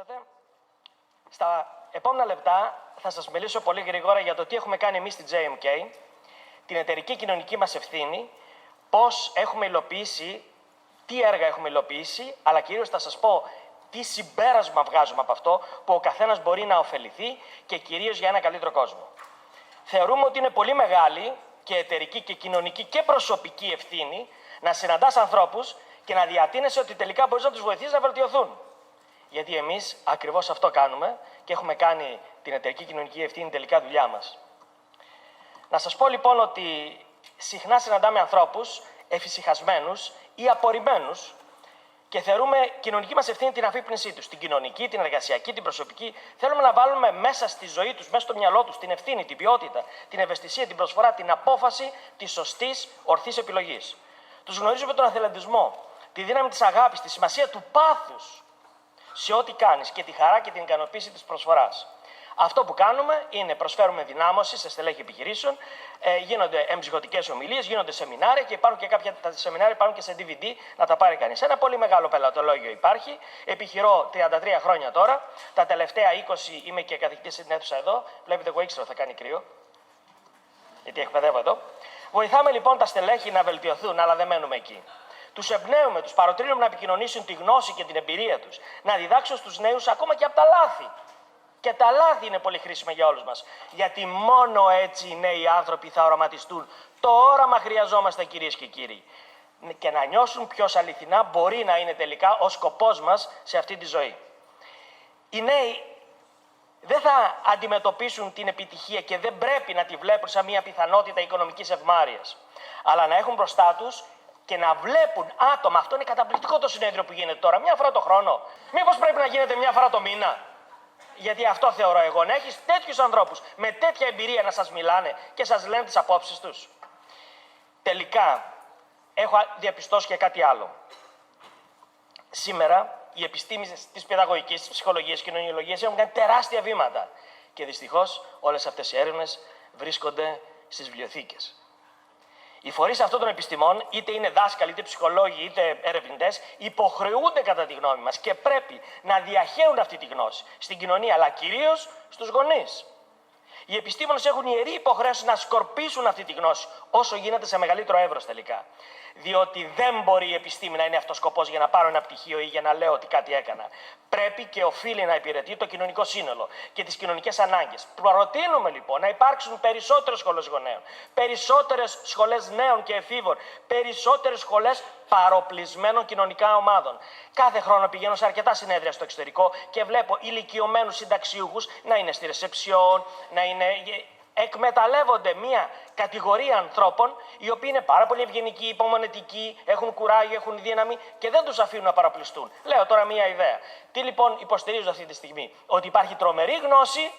ακούσατε. Στα επόμενα λεπτά θα σας μιλήσω πολύ γρήγορα για το τι έχουμε κάνει εμείς στην JMK, την εταιρική κοινωνική μας ευθύνη, πώς έχουμε υλοποιήσει, τι έργα έχουμε υλοποιήσει, αλλά κυρίως θα σας πω τι συμπέρασμα βγάζουμε από αυτό που ο καθένας μπορεί να ωφεληθεί και κυρίως για ένα καλύτερο κόσμο. Θεωρούμε ότι είναι πολύ μεγάλη και εταιρική και κοινωνική και προσωπική ευθύνη να συναντάς ανθρώπους και να διατείνεσαι ότι τελικά μπορείς να τους βοηθήσεις να βελτιωθούν. Γιατί εμείς ακριβώς αυτό κάνουμε και έχουμε κάνει την εταιρική κοινωνική ευθύνη τελικά δουλειά μας. Να σας πω λοιπόν ότι συχνά συναντάμε ανθρώπους εφησυχασμένους ή απορριμμένους και θεωρούμε κοινωνική μας ευθύνη την αφύπνισή τους. Την κοινωνική, την εργασιακή, την προσωπική. Θέλουμε να βάλουμε μέσα στη ζωή τους, μέσα στο μυαλό τους, την ευθύνη, την ποιότητα, την ευαισθησία, την προσφορά, την απόφαση της σωστής, ορθής επιλογής. Τους γνωρίζουμε τον αθελαντισμό, τη δύναμη της αγάπης, τη σημασία του πάθους σε ό,τι κάνεις και τη χαρά και την ικανοποίηση της προσφοράς. Αυτό που κάνουμε είναι προσφέρουμε δυνάμωση σε στελέχη επιχειρήσεων, γίνονται εμψυχωτικές ομιλίες, γίνονται σεμινάρια και υπάρχουν και κάποια τα σεμινάρια υπάρχουν και σε DVD να τα πάρει κανείς. Ένα πολύ μεγάλο πελατολόγιο υπάρχει. Επιχειρώ 33 χρόνια τώρα. Τα τελευταία 20 είμαι και καθηγητής στην αίθουσα εδώ. Βλέπετε, εγώ ήξερα ότι θα κάνει κρύο. Γιατί εκπαιδεύω εδώ. Βοηθάμε λοιπόν τα στελέχη να βελτιωθούν, αλλά δεν μένουμε εκεί. Τους εμπνέουμε, τους παροτρύνουμε να επικοινωνήσουν τη γνώση και την εμπειρία τους, να διδάξουν στους νέους ακόμα και από τα λάθη. Και τα λάθη είναι πολύ χρήσιμα για όλους μας. Γιατί μόνο έτσι οι νέοι άνθρωποι θα οραματιστούν. Το όραμα χρειαζόμαστε, κυρίες και κύριοι. Και να νιώσουν ποιος αληθινά μπορεί να είναι τελικά ο σκοπός μας σε αυτή τη ζωή. Οι νέοι δεν θα αντιμετωπίσουν την επιτυχία και δεν πρέπει να τη βλέπουν σαν μια πιθανότητα οικονομικής ευμάρειας. Αλλά να έχουν μπροστά τους και να βλέπουν άτομα. Αυτό είναι καταπληκτικό το συνέδριο που γίνεται τώρα. Μια φορά το χρόνο. Μήπως πρέπει να γίνεται μια φορά το μήνα? Γιατί αυτό θεωρώ εγώ, να έχεις τέτοιους ανθρώπους με τέτοια εμπειρία να σας μιλάνε και σας λένε τις απόψεις τους. Τελικά, έχω διαπιστώσει και κάτι άλλο. Σήμερα, οι επιστήμες της παιδαγωγικής, της ψυχολογίας και κοινωνιολογίας έχουν κάνει τεράστια βήματα. Και δυστυχώς, όλες αυτές οι έρευνες βρίσκονται στις βιβλιοθήκες. Οι φορείς αυτών των επιστημών, είτε είναι δάσκαλοι, είτε ψυχολόγοι, είτε ερευνητές, υποχρεούνται κατά τη γνώμη μας και πρέπει να διαχέουν αυτή τη γνώση στην κοινωνία, αλλά κυρίως στους γονείς. Οι επιστήμονες έχουν ιερή υποχρέωση να σκορπίσουν αυτή τη γνώση όσο γίνεται σε μεγαλύτερο εύρος τελικά. Διότι δεν μπορεί η επιστήμη να είναι αυτός σκοπός για να πάρω ένα πτυχίο ή για να λέω ότι κάτι έκανα. Πρέπει και οφείλει να υπηρετεί το κοινωνικό σύνολο και τις κοινωνικές ανάγκες. Προτείνουμε λοιπόν να υπάρξουν περισσότερες σχολές γονέων, περισσότερες σχολές νέων και εφήβων, περισσότερες σχολές παροπλισμένων κοινωνικά ομάδων. Κάθε χρόνο πηγαίνω σε αρκετά συνέδρια στο εξωτερικό και βλέπω ηλικιωμένους συνταξιούχους να είναι στη ρεσεψιόν, να είναι. Εκμεταλλεύονται μια κατηγορία ανθρώπων οι οποίοι είναι πάρα πολύ ευγενικοί, υπομονετικοί, έχουν κουράγιο, έχουν δύναμη και δεν τους αφήνουν να παραπληστούν. Λέω τώρα μια ιδέα. Τι λοιπόν υποστηρίζω αυτή τη στιγμή? Ότι υπάρχει τρομερή γνώση,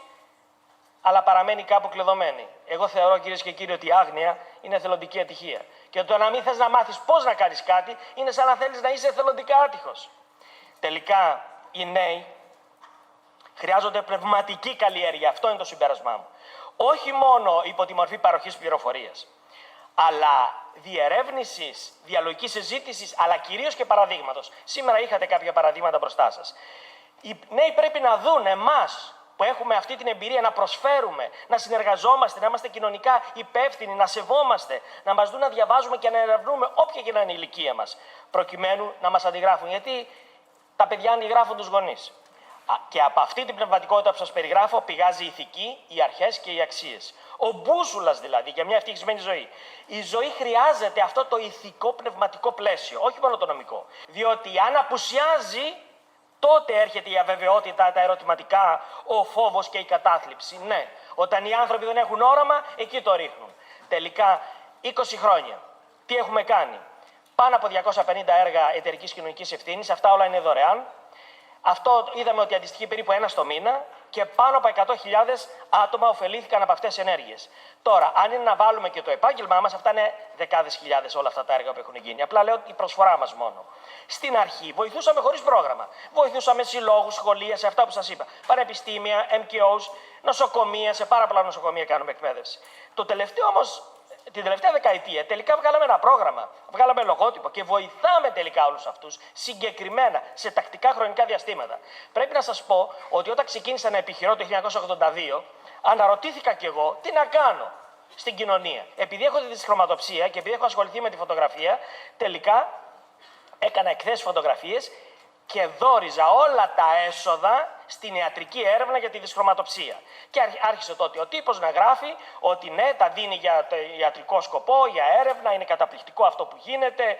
αλλά παραμένει κάπου κλειδωμένη. Εγώ θεωρώ, κυρίες και κύριοι, ότι η άγνοια είναι εθελοντική ατυχία. Και το να μην θες να μάθεις πώς να κάνεις κάτι είναι σαν να θέλεις να είσαι εθελοντικά άτυχος. Τελικά οι νέοι χρειάζονται πνευματική καλλιέργεια. Αυτό είναι το συμπέρασμά μου. Όχι μόνο υπό τη μορφή παροχής πληροφορίας, αλλά διερεύνησης, διαλογικής συζήτησης, αλλά κυρίως και παραδείγματος. Σήμερα είχατε κάποια παραδείγματα μπροστά σας. Οι νέοι πρέπει να δουν εμάς που έχουμε αυτή την εμπειρία να προσφέρουμε, να συνεργαζόμαστε, να είμαστε κοινωνικά υπεύθυνοι, να σεβόμαστε, να μας δουν να διαβάζουμε και να ερευνούμε όποια και να είναι η ηλικία μας, προκειμένου να μας αντιγράφουν. Γιατί τα παιδιά αντιγράφουν τους γονείς. Και από αυτή την πνευματικότητα που σας περιγράφω πηγάζει η ηθική, οι αρχές και οι αξίες. Ο μπούσουλας δηλαδή για μια ευτυχισμένη ζωή. Η ζωή χρειάζεται αυτό το ηθικό πνευματικό πλαίσιο, όχι μόνο το νομικό. Διότι αν απουσιάζει, τότε έρχεται η αβεβαιότητα, τα ερωτηματικά, ο φόβος και η κατάθλιψη. Ναι, όταν οι άνθρωποι δεν έχουν όραμα, εκεί το ρίχνουν. Τελικά, 20 χρόνια, τι έχουμε κάνει? Πάνω από 250 έργα εταιρικής κοινωνικής ευθύνης, αυτά όλα είναι δωρεάν. Αυτό είδαμε ότι αντιστοιχεί περίπου ένα στο μήνα και πάνω από 100.000 άτομα ωφελήθηκαν από αυτές τις ενέργειες. Τώρα, αν είναι να βάλουμε και το επάγγελμά μας, αυτά είναι δεκάδες χιλιάδες όλα αυτά τα έργα που έχουν γίνει. Απλά λέω η προσφορά μας μόνο. Στην αρχή βοηθούσαμε χωρίς πρόγραμμα. Βοηθούσαμε συλλόγους, σχολεία, σε αυτά που σας είπα. Πανεπιστήμια, MKOs, νοσοκομεία, σε πάρα πολλά νοσοκομεία κάνουμε εκπαίδευση. Το τελευταίο όμως την τελευταία δεκαετία τελικά βγάλαμε ένα πρόγραμμα, βγάλαμε λογότυπο και βοηθάμε τελικά όλους αυτούς συγκεκριμένα σε τακτικά χρονικά διαστήματα. Πρέπει να σας πω ότι όταν ξεκίνησα να επιχειρώ το 1982, αναρωτήθηκα κι εγώ τι να κάνω στην κοινωνία. Επειδή έχω τη δυσχρωματοψία και επειδή έχω ασχοληθεί με τη φωτογραφία, τελικά έκανα εκθέσεις φωτογραφίες και δόριζα όλα τα έσοδα στην ιατρική έρευνα για τη δυσχρωματοψία. Και άρχισε τότε ο τύπος να γράφει ότι ναι, τα δίνει για το ιατρικό σκοπό, για έρευνα, είναι καταπληκτικό αυτό που γίνεται,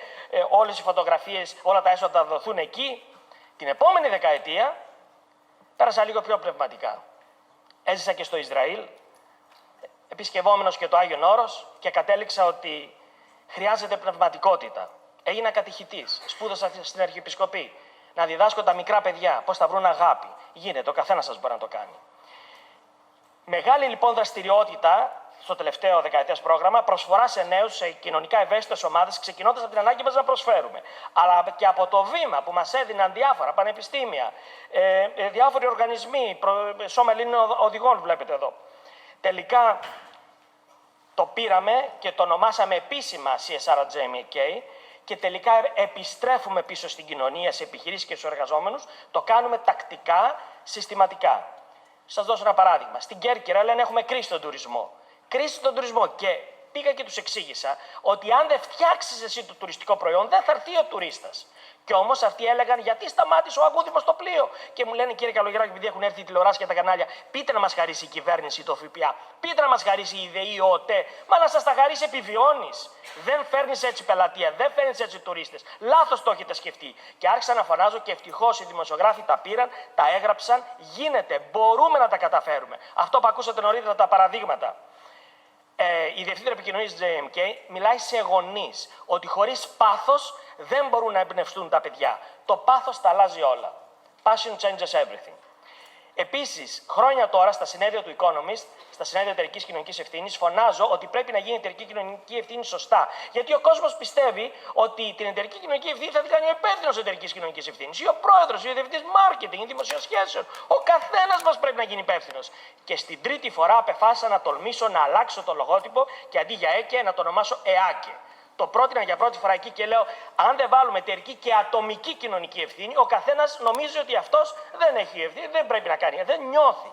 όλες οι φωτογραφίες, όλα τα έσοδα θα δοθούν εκεί. Την επόμενη δεκαετία πέρασα λίγο πιο πνευματικά. Έζησα και στο Ισραήλ, επισκευόμενος και το Άγιον Όρος, και κατέληξα ότι χρειάζεται πνευματικότητα. Έγινα κατηχητής, σπούδασα στην Αρχιεπισκοπή, να διδάσκω τα μικρά παιδιά πώς θα βρουν αγάπη. Γίνεται, ο καθένας σας μπορεί να το κάνει. Μεγάλη λοιπόν δραστηριότητα στο τελευταίο δεκαετές πρόγραμμα, προσφορά σε νέους, σε κοινωνικά ευαίσθητες ομάδες, ξεκινώντας από την ανάγκη μας να προσφέρουμε. Αλλά και από το βήμα που μας έδιναν διάφορα πανεπιστήμια, διάφοροι οργανισμοί, σώμα Ελλήνων οδηγών βλέπετε εδώ. Τελικά το πήραμε και το ονομάσαμε επίσημα CSR@JMK και τελικά επιστρέφουμε πίσω στην κοινωνία, σε επιχειρήσεις και στους εργαζόμενους. Το κάνουμε τακτικά, συστηματικά. Σας δώσω ένα παράδειγμα. Στην Κέρκυρα λένε έχουμε κρίση στον τουρισμό. Κρίση στον τουρισμό, και πήγα και τους εξήγησα ότι αν δεν φτιάξεις εσύ το τουριστικό προϊόν, δεν θα έρθει ο τουρίστας. Και όμως αυτοί έλεγαν γιατί σταμάτησε ο Αγούδημος το πλοίο. Και μου λένε κύριε Καλογεράκη, επειδή έχουν έρθει οι τηλεοράσεις και τα κανάλια, πείτε να μας χαρίσει η κυβέρνηση το ΦΠΑ, πείτε να μας χαρίσει η ΔΕΗ, ο ΟΤΕ. Μα να σας τα χαρίσει επιβιώνεις. Δεν φέρνεις έτσι πελατεία, δεν φέρνεις έτσι τουρίστες. Λάθος το έχετε σκεφτεί. Και άρχισα να φωνάζω και ευτυχώς οι δημοσιογράφοι τα πήραν, τα έγραψαν. Γίνεται, μπορούμε να τα καταφέρουμε. Αυτό που ακούσατε νωρίτερα τα παραδείγματα. Η Διευθύντρια Επικοινωνίας της JMK μιλάει σε γονείς ότι χωρίς πάθος δεν μπορούν να εμπνευστούν τα παιδιά. Το πάθος τα αλλάζει όλα. Passion changes everything. Επίσης, χρόνια τώρα στα συνέδρια του Economist, στα συνέδρια εταιρικής κοινωνικής ευθύνης, φωνάζω ότι πρέπει να γίνει εταιρική κοινωνική ευθύνη σωστά. Γιατί ο κόσμος πιστεύει ότι την εταιρική κοινωνική ευθύνη θα την κάνει ο υπεύθυνος εταιρικής κοινωνικής ευθύνης, ή ο πρόεδρος, ή ο διευθυντής marketing, ή δημοσίων σχέσεων. Ο καθένας μας πρέπει να γίνει υπεύθυνος. Και στην τρίτη φορά απεφάσισα να τολμήσω να αλλάξω το λογότυπο και αντί για ΕΚΕ να το ονομάσω ΕΑΚΕ. Το πρότεινα για πρώτη φορά εκεί και λέω: αν δεν βάλουμε εταιρική και ατομική κοινωνική ευθύνη, ο καθένας νομίζει ότι αυτός δεν έχει ευθύνη, δεν πρέπει να κάνει, δεν νιώθει.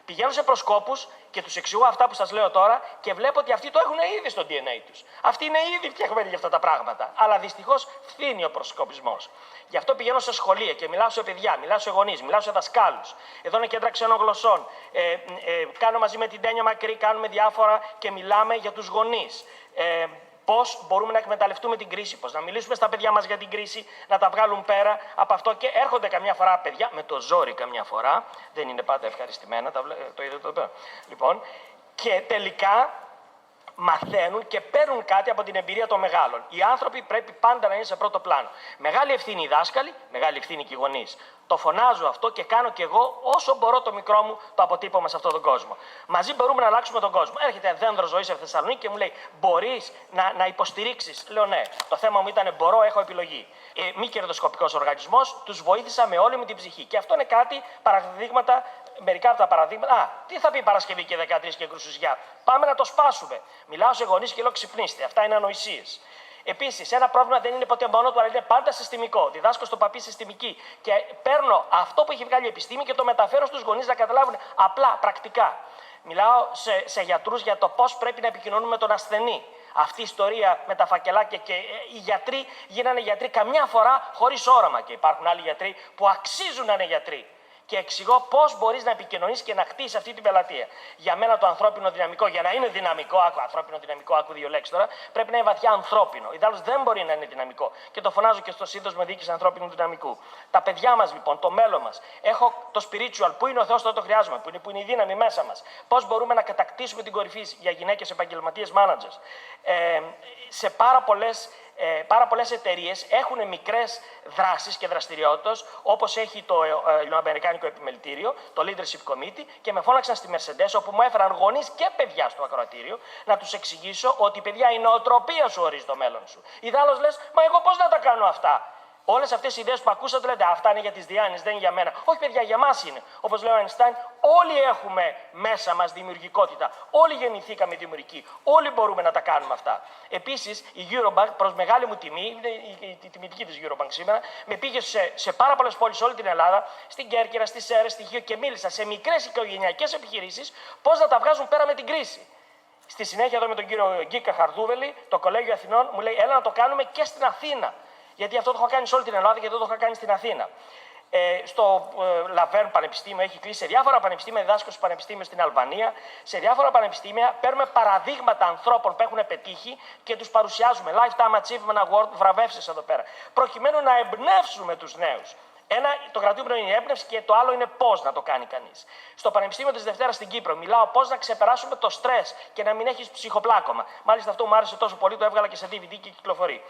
Πηγαίνω σε προσκόπους και τους εξηγώ αυτά που σας λέω τώρα και βλέπω ότι αυτοί το έχουν ήδη στο DNA τους. Αυτοί είναι ήδη φτιαγμένοι για αυτά τα πράγματα. Αλλά δυστυχώς φθήνει ο προσκοπισμός. Γι' αυτό πηγαίνω σε σχολεία και μιλάω σε παιδιά, μιλάω σε γονείς, μιλάω σε δασκάλους. Εδώ είναι κέντρα ξένων γλωσσών. Κάνω μαζί με την Τένια Μακρύ, κάνουμε διάφορα και μιλάμε για τους γονείς. Πώς μπορούμε να εκμεταλλευτούμε την κρίση, πώς να μιλήσουμε στα παιδιά μας για την κρίση, να τα βγάλουν πέρα από αυτό. Και έρχονται καμιά φορά παιδιά, με το ζόρι καμιά φορά, δεν είναι πάντα ευχαριστημένα, το είδατε εδώ. Λοιπόν, και τελικά μαθαίνουν και παίρνουν κάτι από την εμπειρία των μεγάλων. Οι άνθρωποι πρέπει πάντα να είναι σε πρώτο πλάνο. Μεγάλη ευθύνη οι δάσκαλοι, μεγάλη ευθύνη και οι γονείς. Το φωνάζω αυτό και κάνω κι εγώ όσο μπορώ το μικρό μου το αποτύπωμα σε αυτόν τον κόσμο. Μαζί μπορούμε να αλλάξουμε τον κόσμο. Έρχεται δένδρο ζωή σε Θεσσαλονίκη και μου λέει: μπορείς να υποστηρίξεις? Λέω: ναι. Το θέμα μου ήταν: μπορώ, έχω επιλογή. Μη κερδοσκοπικός οργανισμός, τους βοήθησα με όλη μου την ψυχή. Και αυτό είναι κάτι, παραδείγματα, μερικά από τα παραδείγματα. Τι θα πει Παρασκευή και 13 και Κρουσουζιά? Πάμε να το σπάσουμε. Μιλάω σε γονείς και λέω: ξυπνήστε. Αυτά είναι ανοησίες. Επίσης, ένα πρόβλημα δεν είναι ποτέ μόνο του, αλλά είναι πάντα συστημικό. Διδάσκω στο παπί συστημική και παίρνω αυτό που έχει βγάλει η επιστήμη και το μεταφέρω στους γονείς να καταλάβουν απλά, πρακτικά. Μιλάω σε γιατρούς για το πώς πρέπει να επικοινωνούμε με τον ασθενή. Αυτή η ιστορία με τα φακελάκια και οι γιατροί γίνανε γιατροί καμιά φορά χωρίς όραμα. Και υπάρχουν άλλοι γιατροί που αξίζουν να είναι γιατροί. Και εξηγώ πώς μπορείς να επικοινωνείς και να χτίσεις αυτή την πελατεία. Για μένα το ανθρώπινο δυναμικό, για να είναι δυναμικό, ανθρώπινο δυναμικό, άκου δύο λέξεις τώρα, πρέπει να είναι βαθιά ανθρώπινο. Ιδάλλως δεν μπορεί να είναι δυναμικό. Και το φωνάζω και στο σύνδεσμο διοίκησης ανθρώπινου δυναμικού. Τα παιδιά μας λοιπόν, το μέλλον μας. Έχω το spiritual, που είναι ο Θεός, το χρειάζομαι, που είναι η δύναμη μέσα μας. Πώς μπορούμε να κατακτήσουμε την κορυφή για γυναίκες επαγγελματίες managers. Σε πάρα πολλές εταιρείες έχουν μικρές δράσεις και δραστηριότητες, όπως έχει το Αμερικάνικο Επιμελητήριο, το Leadership Committee, και με φώναξαν στη Mercedes, όπου μου έφεραν γονείς και παιδιά στο ακροατήριο, να τους εξηγήσω ότι παιδιά η νοοτροπία σου ορίζει το μέλλον σου. Ιδάλλως λες, μα εγώ πώς να τα κάνω αυτά? Όλες αυτές οι ιδέες που ακούσατε λέτε αυτά είναι για τις Διάννης, δεν είναι για μένα. Όχι, παιδιά, για μας είναι. Όπως λέει ο Αϊνστάιν, όλοι έχουμε μέσα μας δημιουργικότητα. Όλοι γεννηθήκαμε δημιουργικοί. Όλοι μπορούμε να τα κάνουμε αυτά. Επίσης, η Eurobank, προς μεγάλη μου τιμή, είναι η τιμητική της Eurobank σήμερα, με πήγε σε πάρα πολλές πόλεις σε όλη την Ελλάδα, στην Κέρκυρα, στη Σέρρες, στη Χίο και μίλησα σε μικρές οικογενειακές επιχειρήσεις πώς να τα βγάζουν πέρα με την κρίση. Στη συνέχεια, εδώ με τον κύριο Γκίκα Χαρδούβελη, το Κολέγιο Αθηνών μου λέει: έλα να το κάνουμε και στην Αθήνα. Γιατί αυτό το έχω κάνει σε όλη την Ελλάδα και δεν το έχω κάνει στην Αθήνα. Στο Λαβέρν Πανεπιστήμιο έχει κλείσει, σε διάφορα πανεπιστήμια, διδάσκω στο πανεπιστήμιο στην Αλβανία, σε διάφορα πανεπιστήμια παίρνουμε παραδείγματα ανθρώπων που έχουν πετύχει και τους παρουσιάζουμε. Lifetime Achievement Award, βραβεύσεις εδώ πέρα. Προκειμένου να εμπνεύσουμε τους νέους. Το κρατούμενο είναι η έμπνευση και το άλλο είναι πώς να το κάνει κανείς. Στο Πανεπιστήμιο της Δευτέρας στην Κύπρο μιλάω πώς να ξεπεράσουμε το στρες και να μην έχεις ψυχοπλάκωμα. Μάλιστα αυτό μου άρεσε τόσο πολύ, το έβγαλα και σε DVD και κυκλοφορεί.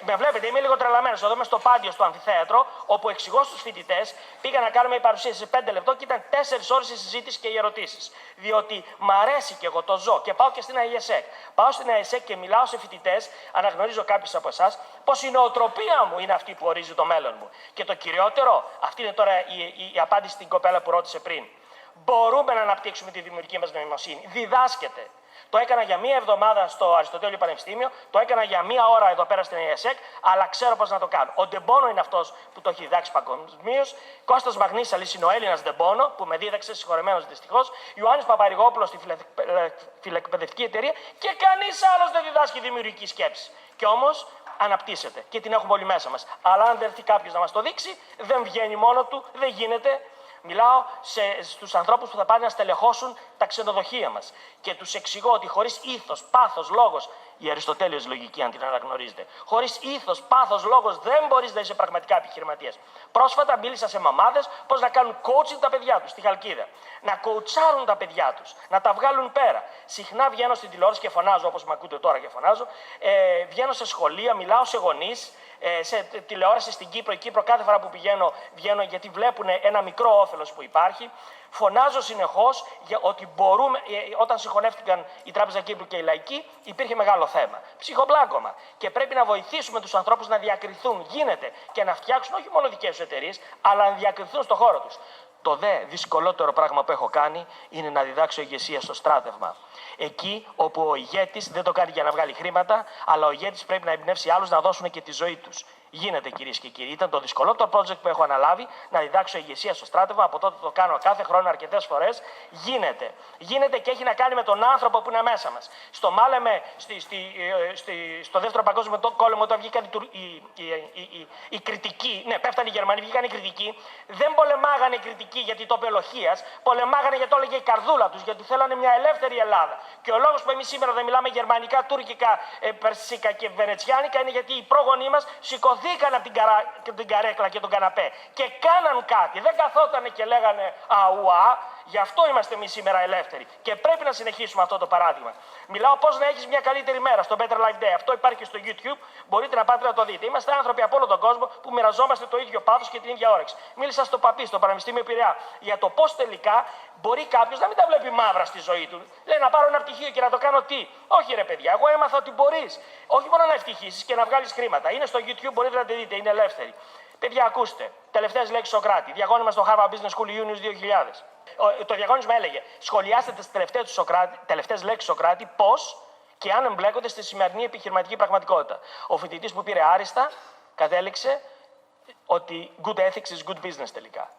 Με βλέπετε, είμαι λίγο τρελαμένος. Εδώ είμαι στο Πάντιο, στο αμφιθέατρο, όπου εξηγώ στους φοιτητές, πήγα να κάνουμε η παρουσίαση σε 5 λεπτό και ήταν 4 ώρες η συζήτηση και οι ερωτήσεις. Διότι μ' αρέσει και εγώ, το ζω και πάω και στην ΑΕΣΕΚ. Πάω στην ΑΕΣΕΚ και μιλάω σε φοιτητές, αναγνωρίζω κάποιους από εσάς, πως η νοοτροπία μου είναι αυτή που ορίζει το μέλλον μου. Και το κυριότερο, αυτή είναι τώρα η απάντηση στην κοπέλα που ρώτησε πριν. Μπορούμε να αναπτύξουμε τη δημιουργική μας νοημοσύνη. Διδάσκεται. Το έκανα για μία εβδομάδα στο Αριστοτέλειο Πανεπιστήμιο, το έκανα για μία ώρα εδώ πέρα στην ΕΕΣΕΚ, αλλά ξέρω πώς να το κάνω. Ο Ντεμπόνο είναι αυτός που το έχει διδάξει παγκοσμίως. Κώστας Μαγνήσαλης είναι ο Έλληνας Ντεμπόνο, που με δίδαξε, συγχωρεμένος δυστυχώς. Ιωάννης Παπαρηγόπουλος στη φιλεκπαιδευτική εταιρεία και κανείς άλλος δεν διδάσκει δημιουργική σκέψη. Και όμως αναπτύσσεται και την έχουμε όλοι μέσα μας. Αλλά αν δεν έρθει κάποιος να μας το δείξει, δεν βγαίνει μόνο του, δεν γίνεται. Μιλάω στους ανθρώπους που θα πάνε να στελεχώσουν τα ξενοδοχεία μας και τους εξηγώ ότι χωρίς ήθος, πάθος, λόγος, η Αριστοτέλειος λογική αν την αναγνωρίζετε, χωρίς ήθος, πάθος, λόγος δεν μπορείς να είσαι πραγματικά επιχειρηματίας. Πρόσφατα μίλησα σε μαμάδες πώς να κάνουν coaching τα παιδιά τους στη Χαλκίδα. Να κοουτσάρουν τα παιδιά τους, να τα βγάλουν πέρα. Συχνά βγαίνω στην τηλεόραση και φωνάζω, όπως με ακούτε τώρα και φωνάζω. Βγαίνω σε σχολεία, μιλάω σε γονείς. Σε τηλεόραση στην Κύπρο. Η Κύπρο κάθε φορά που βγαίνω γιατί βλέπουν ένα μικρό όφελος που υπάρχει. Φωνάζω συνεχώς για ότι μπορούμε, όταν συγχωνεύτηκαν η Τράπεζα Κύπρου και η Λαϊκή, υπήρχε μεγάλο θέμα. Ψυχοπλάκωμα. Και πρέπει να βοηθήσουμε τους ανθρώπους να διακριθούν. Γίνεται και να φτιάξουν όχι μόνο δικές τους εταιρείες, αλλά να διακριθούν στον χώρο τους. Το δε δυσκολότερο πράγμα που έχω κάνει είναι να διδάξω ηγεσία στο στράτευμα. Εκεί όπου ο ηγέτης δεν το κάνει για να βγάλει χρήματα, αλλά ο ηγέτης πρέπει να εμπνεύσει άλλους να δώσουν και τη ζωή τους. Γίνεται, κυρίες και κύριοι. Ήταν το δυσκολότερο project που έχω αναλάβει να διδάξω ηγεσία στο στράτευμα. Από τότε το κάνω κάθε χρόνο αρκετές φορές. Γίνεται. Γίνεται και έχει να κάνει με τον άνθρωπο που είναι μέσα μας. Στο Μάλεμε, στο δεύτερο παγκόσμιο πόλεμο, όταν βγήκαν οι κριτικοί, ναι, πέφτανε οι Γερμανοί, βγήκαν οι κριτικοί, δεν πολεμάγανε οι κριτικοί γιατί το είπε ο Λοχίας, πολεμάγανε γιατί το έλεγε η καρδούλα τους, γιατί θέλανε μια ελεύθερη Ελλάδα. Και ο λόγος που εμείς σήμερα δεν μιλάμε γερμανικά, τουρκικά, περσικά και βενετσιάνικα είναι γιατί οι πρόγονοί μας σηκωθήκαν από την καρέκλα και τον καναπέ και κάναν κάτι. Δεν καθότανε και λέγανε αουά. Γι' αυτό είμαστε εμείς σήμερα ελεύθεροι. Και πρέπει να συνεχίσουμε αυτό το παράδειγμα. Μιλάω πώς να έχεις μια καλύτερη μέρα στο Better Life Day. Αυτό υπάρχει και στο YouTube. Μπορείτε να πάτε να το δείτε. Είμαστε άνθρωποι από όλο τον κόσμο που μοιραζόμαστε το ίδιο πάθος και την ίδια όρεξη. Μίλησα στο ΠΑΠΗ, στο Πανεπιστήμιο Πειραιά, για το πώς τελικά μπορεί κάποιος να μην τα βλέπει μαύρα στη ζωή του. Λέει να πάρω ένα πτυχίο και να το κάνω τι. Όχι ρε παιδιά, εγώ έμαθα ότι μπορείς. Όχι μόνο να ευτυχήσεις και να βγάλεις χρήματα. Είναι στο YouTube, μπορείτε να τη δείτε, είναι ελεύθερη. Παιδιά, ακούστε. Τελευταίες λέξεις Σοκράτη. Διαγώνισμα στο Harvard Business School Ιούνιος 2000. Το διαγώνισμα έλεγε: σχολιάστε τις τελευταίες λέξεις Σοκράτη, πώς και αν εμπλέκονται στη σημερινή επιχειρηματική πραγματικότητα. Ο φοιτητής που πήρε άριστα κατέληξε ότι good ethics is good business τελικά.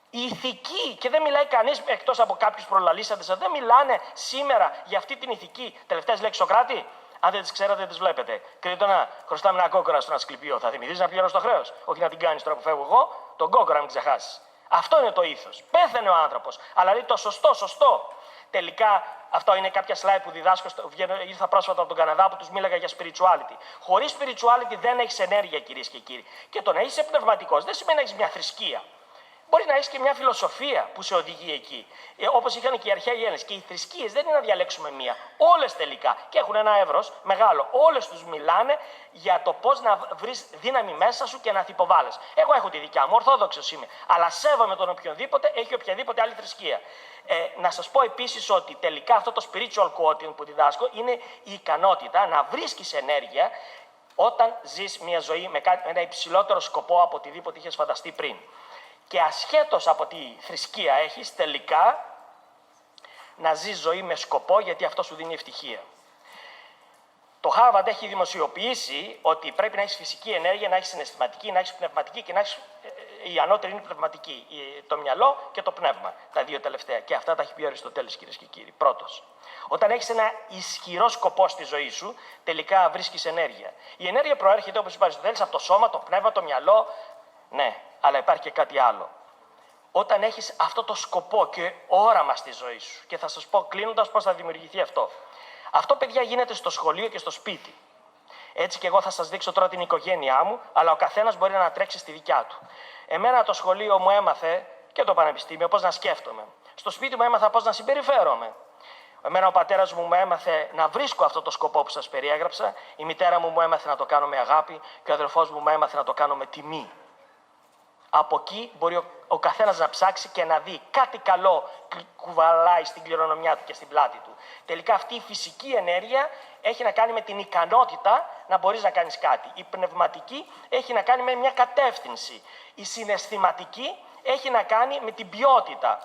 Η ηθική, και δεν μιλάει κανείς εκτός από κάποιους προλαλήσαντες, δεν μιλάνε σήμερα για αυτή την ηθική. Τελευταίες λέξεις Σοκράτη. Αν δεν τις ξέρατε, τις βλέπετε. Κρήτονα, χρωστάμε ένα κόκορα στον Ασκληπιό. Θα θυμηθείς να πληρώσεις το χρέος. Όχι να την κάνεις τώρα που φεύγω εγώ, τον κόκορα μην ξεχάσεις. Αυτό είναι το ήθος. Πέθανε ο άνθρωπος. Αλλά λέει το σωστό. Τελικά, αυτό είναι κάποια slide που διδάσκω. Ήρθα πρόσφατα από τον Καναδά που τους μίλαγα για spirituality. Χωρίς spirituality δεν έχεις ενέργεια, κυρίες και κύριοι. Και το να είσαι πνευματικός δεν σημαίνει να έχεις μια θρησκεία. Μπορεί να έχεις και μια φιλοσοφία που σε οδηγεί εκεί. Όπως είχαν και οι αρχαίοι Έλληνες. Και οι θρησκείες δεν είναι να διαλέξουμε μία. Όλες τελικά. Και έχουν ένα εύρος μεγάλο. Όλες τους μιλάνε για το πώς να βρεις δύναμη μέσα σου και να την υποβάλλεις. Εγώ έχω τη δικιά μου, Ορθόδοξος είμαι. Αλλά σέβομαι τον οποιονδήποτε έχει οποιαδήποτε άλλη θρησκεία. Να σας πω επίσης ότι τελικά αυτό το spiritual quotient που διδάσκω είναι η ικανότητα να βρίσκεις ενέργεια Όταν ζεις μια ζωή με ένα υψηλότερο σκοπό από οτιδήποτε είχες φανταστεί πριν. Και ασχέτως από τη θρησκεία έχεις, τελικά να ζεις ζωή με σκοπό, γιατί αυτό σου δίνει ευτυχία. Το Harvard έχει δημοσιοποιήσει ότι πρέπει να έχεις φυσική ενέργεια, να έχεις συναισθηματική, να έχεις πνευματική και να έχεις. Η ανώτερη είναι πνευματική. Το μυαλό και το πνεύμα. Τα δύο τελευταία. Και αυτά τα έχει πει ο Αριστοτέλης, κυρίες και κύριοι. Πρώτος. Όταν έχεις ένα ισχυρό σκοπό στη ζωή σου, τελικά βρίσκεις ενέργεια. Η ενέργεια προέρχεται, όπως είπε ο Αριστοτέλης, από το σώμα, το πνεύμα, το μυαλό. Ναι, αλλά υπάρχει και κάτι άλλο. Όταν έχεις αυτό το σκοπό και όραμα στη ζωή σου. Και θα σας πω κλείνοντας πώς θα δημιουργηθεί αυτό. Αυτό, παιδιά, γίνεται στο σχολείο και στο σπίτι. Έτσι και εγώ θα σας δείξω τώρα την οικογένειά μου, αλλά ο καθένας μπορεί να ανατρέξει στη δικιά του. Εμένα το σχολείο μου έμαθε και το πανεπιστήμιο πώς να σκέφτομαι. Στο σπίτι μου έμαθα πώς να συμπεριφέρομαι. Εμένα ο πατέρας μου έμαθε να βρίσκω αυτό το σκοπό που σας περιέγραψα. Η μητέρα μου έμαθε να το κάνω με αγάπη και ο αδερφός μου έμαθε να το κάνω με τιμή. Από εκεί μπορεί ο καθένας να ψάξει και να δει κάτι καλό κουβαλάει στην κληρονομιά του και στην πλάτη του. Τελικά αυτή η φυσική ενέργεια έχει να κάνει με την ικανότητα να μπορείς να κάνεις κάτι. Η πνευματική έχει να κάνει με μια κατεύθυνση. Η συναισθηματική έχει να κάνει με την ποιότητα.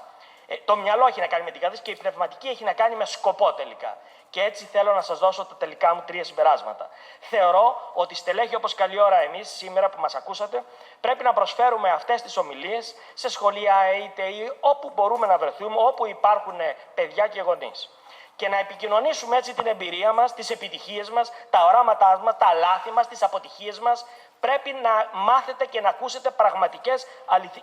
Το μυαλό έχει να κάνει με την κατεύθυνση και η πνευματική έχει να κάνει με σκοπό τελικά. Και έτσι θέλω να σας δώσω τα τελικά μου 3 συμπεράσματα. Θεωρώ ότι στελέχη όπως καλή ώρα εμείς, σήμερα που μας ακούσατε, πρέπει να προσφέρουμε αυτές τις ομιλίες σε σχολεία, είτε όπου μπορούμε να βρεθούμε, όπου υπάρχουν παιδιά και γονείς. Και να επικοινωνήσουμε έτσι την εμπειρία μας, τις επιτυχίες μας, τα οράματά μας, τα λάθη μας, τις αποτυχίες μας. Πρέπει να μάθετε και να ακούσετε πραγματικές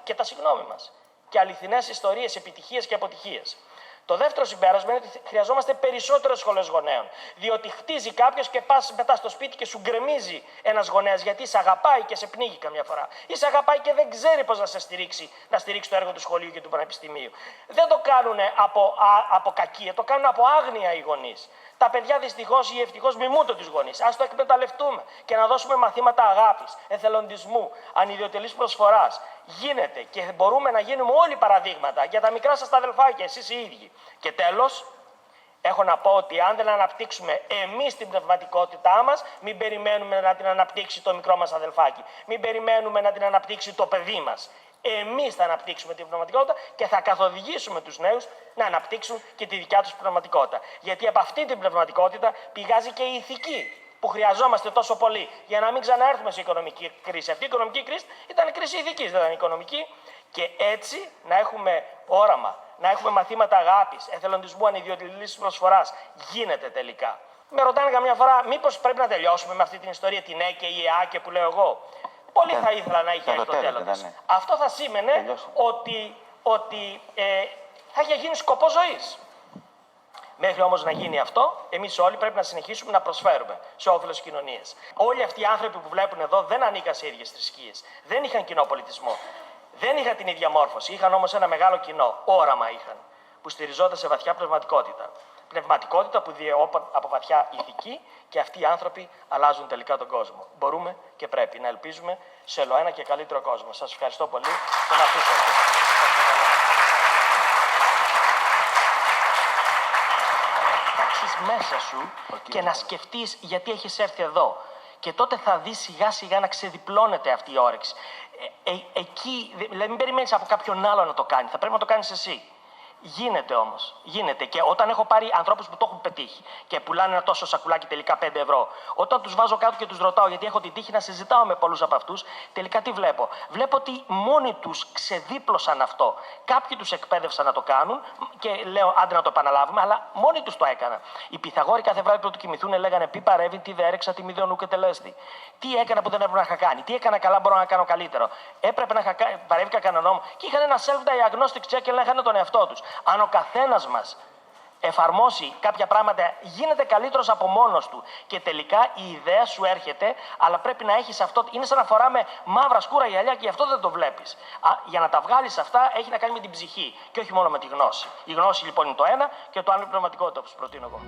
και τα συγγνώμη μας. Και αληθινές ιστορίες, επιτυχίες και αποτυχίες. Το δεύτερο συμπέρασμα είναι ότι χρειαζόμαστε περισσότερες σχολές γονέων. Διότι χτίζει κάποιος και πας μετά στο σπίτι και σου γκρεμίζει ένας γονέας γιατί σε αγαπάει και σε πνίγει καμιά φορά. Ή σε αγαπάει και δεν ξέρει πώς να σε στηρίξει, να στηρίξει το έργο του σχολείου και του πανεπιστημίου. Δεν το κάνουν από κακία, το κάνουν από άγνοια οι γονείς. Τα παιδιά δυστυχώς ή ευτυχώς μιμούνται τους γονείς. Ας το εκμεταλλευτούμε και να δώσουμε μαθήματα αγάπης, εθελοντισμού, ανιδιοτελής προσφοράς. Γίνεται και μπορούμε να γίνουμε όλοι παραδείγματα για τα μικρά σας τα αδελφάκια, εσείς οι ίδιοι. Και τέλος, έχω να πω ότι αν δεν αναπτύξουμε εμείς την πνευματικότητά μας, μην περιμένουμε να την αναπτύξει το μικρό μας αδελφάκι. Μην περιμένουμε να την αναπτύξει το παιδί μας. Εμείς θα αναπτύξουμε την πνευματικότητα και θα καθοδηγήσουμε τους νέους να αναπτύξουν και τη δικιά τους πνευματικότητα. Γιατί από αυτή την πνευματικότητα πηγάζει και η ηθική που χρειαζόμαστε τόσο πολύ για να μην ξαναέρθουμε σε οικονομική κρίση. Αυτή η οικονομική κρίση ήταν κρίση ηθικής, δεν ήταν οικονομική. Και έτσι να έχουμε όραμα, να έχουμε μαθήματα αγάπης, εθελοντισμού, ανιδιοτελής προσφοράς. Γίνεται τελικά. Με ρωτάνε καμιά φορά, μήπως πρέπει να τελειώσουμε με αυτή την ιστορία, την ΕΚΕ ή ΕΑΚΕ που λέω εγώ. Πολύ θα ήθελα να είχε έρθει το τέλος της. Αυτό θα σήμαινε ότι θα είχε γίνει σκοπό ζωής. Μέχρι όμως να γίνει αυτό, εμείς όλοι πρέπει να συνεχίσουμε να προσφέρουμε σε όφελος της κοινωνίας. Όλοι αυτοί οι άνθρωποι που βλέπουν εδώ δεν ανήκαν σε ίδιες θρησκείες. Δεν είχαν κοινό πολιτισμό. Δεν είχαν την ίδια μόρφωση. Είχαν όμως ένα μεγάλο κοινό όραμα είχαν, που στηριζόταν σε βαθιά πνευματικότητα. Πνευματικότητα που διαιώπαν από βαθιά ηθική και αυτοί οι άνθρωποι αλλάζουν τελικά τον κόσμο. Μπορούμε και πρέπει να ελπίζουμε σε ολοένα και καλύτερο κόσμο. Σας ευχαριστώ πολύ και να ακούσατε. Μέσα σου και να σκεφτείς γιατί έχεις έρθει εδώ. Και τότε θα δεις σιγά σιγά να ξεδιπλώνεται αυτή η όρεξη. Εκεί, δηλαδή μην περιμένεις από κάποιον άλλο να το κάνει, θα πρέπει να το κάνεις εσύ. Γίνεται όμως. Γίνεται. Και όταν έχω πάρει ανθρώπους που το έχουν πετύχει και πουλάνε ένα τόσο σακουλάκι τελικά 5 ευρώ, όταν τους βάζω κάτω και τους ρωτάω, γιατί έχω την τύχη να συζητάω με πολλούς από αυτούς, τελικά τι βλέπω. Βλέπω ότι μόνοι τους ξεδίπλωσαν αυτό. Κάποιοι τους εκπαίδευσαν να το κάνουν και λέω άντε να το επαναλάβουμε, αλλά μόνοι τους το έκαναν. Οι Πυθαγόροι κάθε βράδυ που του κοιμηθούν λέγανε πι παρεύει, τι δεν έρεξα, τι μη διονού και τελέστη. Τι έκανα που δεν έπρεπε να είχα κάνει, τι έκανα καλά μπορώ να κάνω καλύτερο. Έπρεπε να είχα παρεύει κανέναν νόμο. Και είχαν ένα self-diagnostic check και λέγανε τον εαυτό τους. Αν ο καθένας μας εφαρμόσει κάποια πράγματα, γίνεται καλύτερος από μόνος του. Και τελικά η ιδέα σου έρχεται, αλλά πρέπει να έχεις αυτό. Είναι σαν να φοράμε μαύρα σκούρα γυαλιά και γι' αυτό δεν το βλέπεις. Για να τα βγάλεις αυτά έχει να κάνει με την ψυχή και όχι μόνο με τη γνώση. Η γνώση λοιπόν είναι το ένα και το άλλο είναι η πνευματικότητα, όπως προτείνω εγώ.